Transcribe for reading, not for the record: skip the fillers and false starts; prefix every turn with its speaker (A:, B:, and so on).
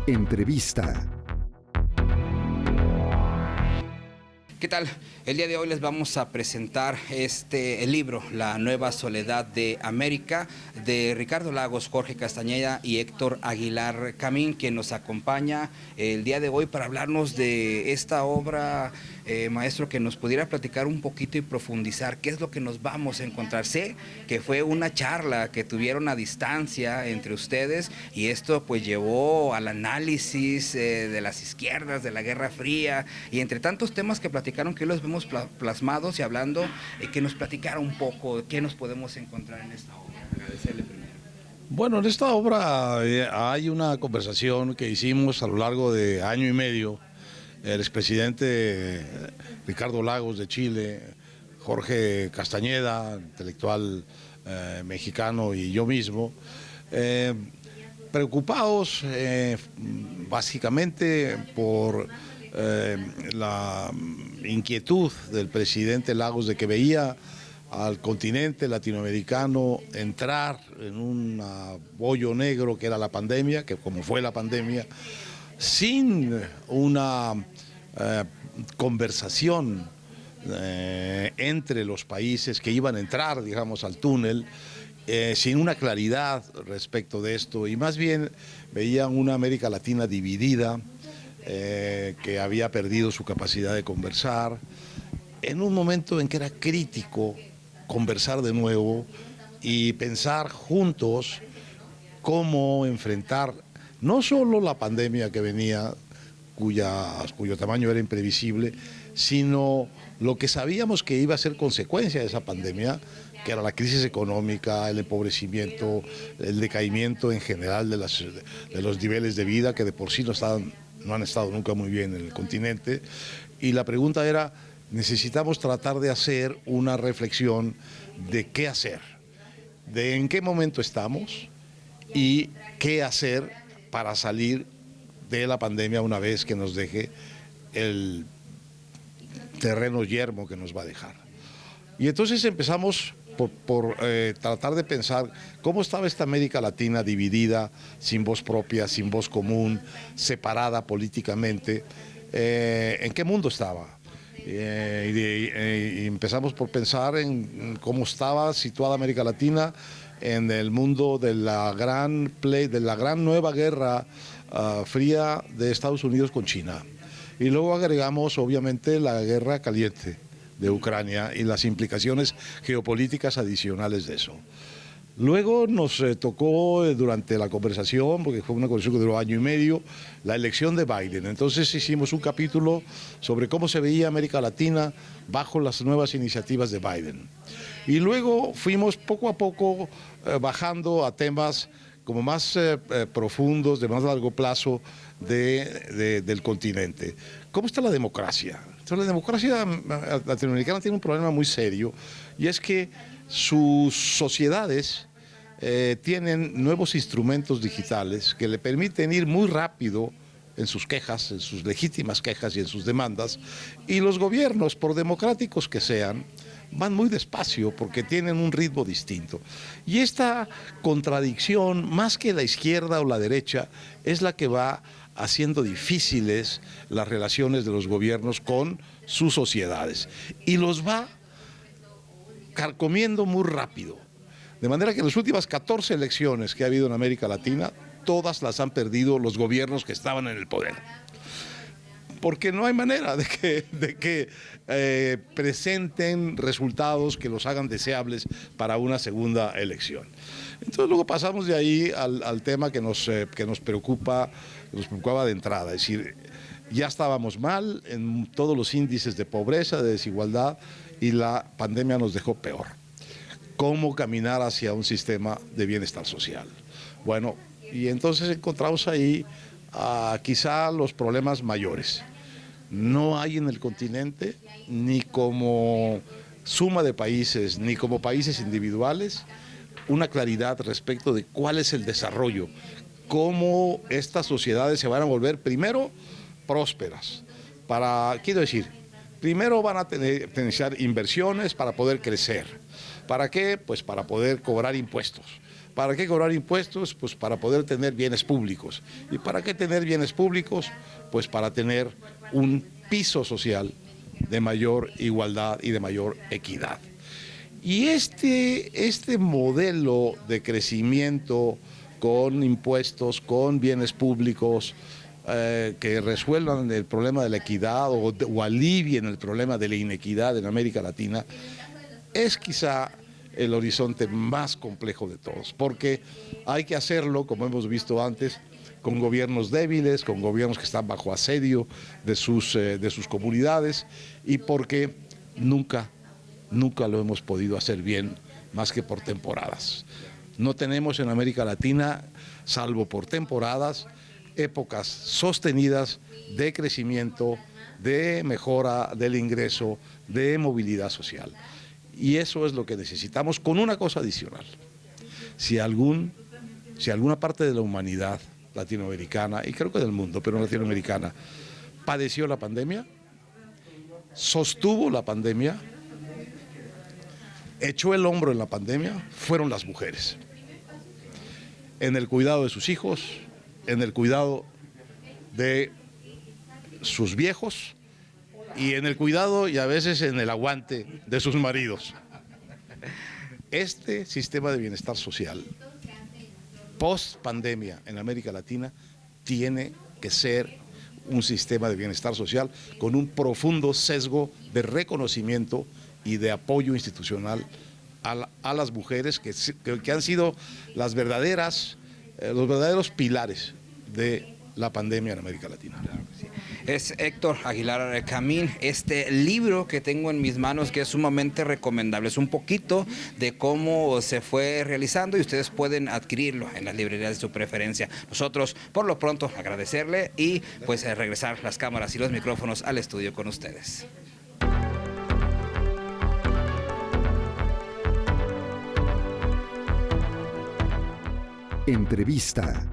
A: Entrevista.
B: ¿Qué tal? El día de hoy les vamos a presentar el libro, La Nueva Soledad de América, de Ricardo Lagos, Jorge Castañeda y Héctor Aguilar Camín, quien nos acompaña el día de hoy para hablarnos de esta obra, maestro, que nos pudiera platicar un poquito y profundizar qué es lo que nos vamos a encontrar. Sé que fue una charla que tuvieron a distancia entre ustedes y esto pues llevó al análisis de las izquierdas, de la Guerra Fría y entre tantos temas que platicaron, que hoy los vemos plasmados y hablando, que nos platicara un poco qué nos podemos encontrar en esta obra. Agradecerle primero.
C: Bueno, en esta obra hay una conversación que hicimos a lo largo de año y medio, el expresidente Ricardo Lagos de Chile, Jorge Castañeda, intelectual mexicano, y yo mismo, preocupados básicamente por la inquietud del presidente Lagos de que veía al continente latinoamericano entrar en un hoyo negro que era la pandemia, que como fue la pandemia, sin una conversación entre los países que iban a entrar, digamos, al túnel, sin una claridad respecto de esto, y más bien veían una América Latina dividida, que había perdido su capacidad de conversar, en un momento en que era crítico conversar de nuevo y pensar juntos cómo enfrentar no solo la pandemia que venía, cuyo tamaño era imprevisible, sino lo que sabíamos que iba a ser consecuencia de esa pandemia, que era la crisis económica, el empobrecimiento, el decaimiento en general de los niveles de vida, que de por sí no han estado nunca muy bien en el continente. Y la pregunta era, necesitamos tratar de hacer una reflexión de qué hacer, de en qué momento estamos y qué hacer para salir de la pandemia una vez que nos deje el terreno yermo que nos va a dejar. Y entonces empezamos por tratar de pensar cómo estaba esta América Latina dividida, sin voz propia, sin voz común, separada políticamente, en qué mundo estaba. Y empezamos por pensar en cómo estaba situada América Latina en el mundo de la gran nueva guerra fría de Estados Unidos con China. Y luego agregamos obviamente la guerra caliente de Ucrania y las implicaciones geopolíticas adicionales de eso. Luego nos tocó durante la conversación, porque fue una conversación que duró año y medio, la elección de Biden. Entonces hicimos un capítulo sobre cómo se veía América Latina bajo las nuevas iniciativas de Biden. Y luego fuimos poco a poco bajando a temas como más profundos, de más largo plazo del continente. ¿Cómo está la democracia? Entonces, la democracia latinoamericana tiene un problema muy serio, y es que sus sociedades tienen nuevos instrumentos digitales que le permiten ir muy rápido en sus quejas, en sus legítimas quejas y en sus demandas, y los gobiernos, por democráticos que sean, van muy despacio porque tienen un ritmo distinto. Y esta contradicción, más que la izquierda o la derecha, es la que va haciendo difíciles las relaciones de los gobiernos con sus sociedades y los va carcomiendo muy rápido. De manera que en las últimas 14 elecciones que ha habido en América Latina, todas las han perdido los gobiernos que estaban en el poder. Porque no hay manera de que presenten resultados que los hagan deseables para una segunda elección. Entonces luego pasamos de ahí al tema que nos preocupaba de entrada, es decir, ya estábamos mal en todos los índices de pobreza, de desigualdad, y la pandemia nos dejó peor. ¿Cómo caminar hacia un sistema de bienestar social? Bueno, y entonces encontramos ahí quizá los problemas mayores. No hay en el continente, ni como suma de países, ni como países individuales, una claridad respecto de cuál es el desarrollo, cómo estas sociedades se van a volver, primero, prósperas. Quiero decir, primero van a necesitar inversiones para poder crecer. ¿Para qué? Pues para poder cobrar impuestos, ¿Para qué cobrar impuestos? Pues para poder tener bienes públicos. ¿Y para qué tener bienes públicos? Pues para tener un piso social de mayor igualdad y de mayor equidad. Y este modelo de crecimiento con impuestos, con bienes públicos, que resuelvan el problema de la equidad o alivien el problema de la inequidad en América Latina, es quizá el horizonte más complejo de todos, porque hay que hacerlo, como hemos visto antes, con gobiernos débiles, con gobiernos que están bajo asedio de sus comunidades, y porque nunca lo hemos podido hacer bien más que por temporadas. No tenemos en América Latina, salvo por temporadas, épocas sostenidas de crecimiento, de mejora del ingreso, de movilidad social. Y eso es lo que necesitamos, con una cosa adicional. Si alguna parte de la humanidad latinoamericana, y creo que del mundo, pero latinoamericana, padeció la pandemia, sostuvo la pandemia, echó el hombro en la pandemia, fueron las mujeres. En el cuidado de sus hijos, en el cuidado de sus viejos y en el cuidado y a veces en el aguante de sus maridos. Este sistema de bienestar social, post pandemia en América Latina, tiene que ser un sistema de bienestar social con un profundo sesgo de reconocimiento y de apoyo institucional a las mujeres que han sido los verdaderos pilares de la pandemia en América Latina.
B: Es Héctor Aguilar Camín, este libro que tengo en mis manos, que es sumamente recomendable, es un poquito de cómo se fue realizando y ustedes pueden adquirirlo en las librerías de su preferencia. Nosotros, por lo pronto, agradecerle y pues regresar las cámaras y los micrófonos al estudio con ustedes.
A: Entrevista.